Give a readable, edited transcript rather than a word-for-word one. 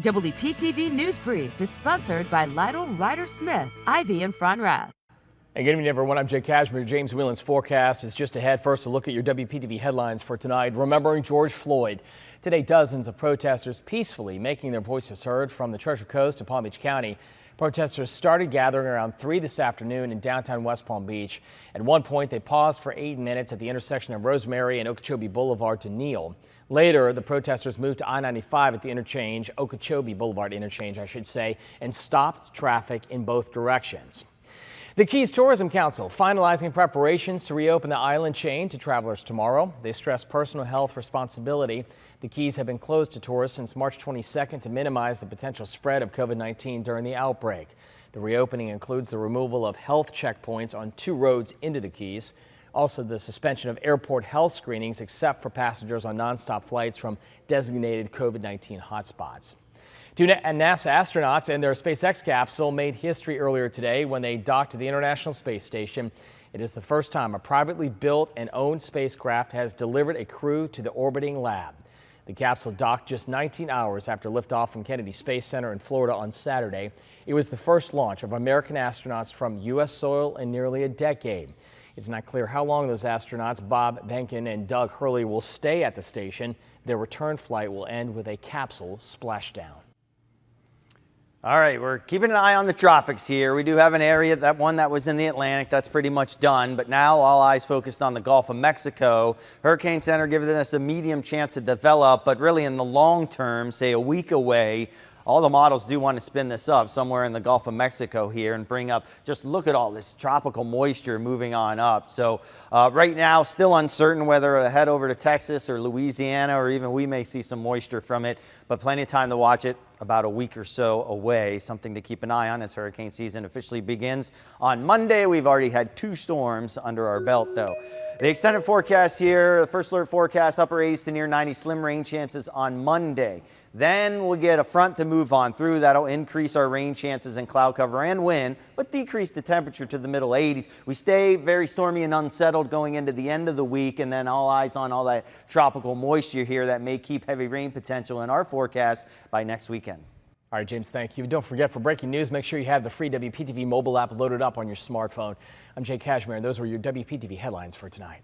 WPTV News Brief is sponsored by Lytle Ryder Smith, Ivy and Fronrath. Hey, good evening, everyone. I'm Jay Cashmere. James Whelan's forecast is just ahead. First, a look at your WPTV headlines for tonight. Remembering George Floyd. Today, dozens of protesters peacefully making their voices heard from the Treasure Coast to Palm Beach County. Protesters started gathering around 3 this afternoon in downtown West Palm Beach. At one point, they paused for 8 minutes at the intersection of Rosemary and Okeechobee Boulevard to kneel. Later, the protesters moved to I-95 at the interchange, Okeechobee Boulevard interchange, I should say, and stopped traffic in both directions. The Keys Tourism Council finalizing preparations to reopen the island chain to travelers tomorrow. They stress personal health responsibility. The Keys have been closed to tourists since March 22nd to minimize the potential spread of COVID-19 during the outbreak. The reopening includes the removal of health checkpoints on 2 roads into the Keys. Also, the suspension of airport health screenings except for passengers on nonstop flights from designated COVID-19 hotspots. 2 NASA astronauts and their SpaceX capsule made history earlier today when they docked to the International Space Station. It is the first time a privately built and owned spacecraft has delivered a crew to the orbiting lab. The capsule docked just 19 hours after liftoff from Kennedy Space Center in Florida on Saturday. It was the first launch of American astronauts from U.S. soil in nearly a decade. It's not clear how long those astronauts, Bob Behnken and Doug Hurley, will stay at the station. Their return flight will end with a capsule splashdown. All right, we're keeping an eye on the tropics here. We do have an area, that one that was in the Atlantic, that's pretty much done. But now all eyes focused on the Gulf of Mexico. Hurricane Center giving us a medium chance to develop, but really in the long term, say a week away, all the models do want to spin this up somewhere in the Gulf of Mexico here and bring up, just look at all this tropical moisture moving on up. So right now, still uncertain whether it'll head over to Texas or Louisiana, or even we may see some moisture from it, but plenty of time to watch it. About a week or so away. Something to keep an eye on as hurricane season officially begins on Monday. We've already had 2 storms under our belt, though. The extended forecast here, the first alert forecast, upper 80s to near 90, slim rain chances on Monday. Then we'll get a front to move on through. That'll increase our rain chances and cloud cover and wind, but decrease the temperature to the middle 80s. We stay very stormy and unsettled going into the end of the week, and then all eyes on all that tropical moisture here that may keep heavy rain potential in our forecast by next weekend. All right, James, thank you. Don't forget, for breaking news, make sure you have the free WPTV mobile app loaded up on your smartphone. I'm Jay Cashmere, and those were your WPTV headlines for tonight.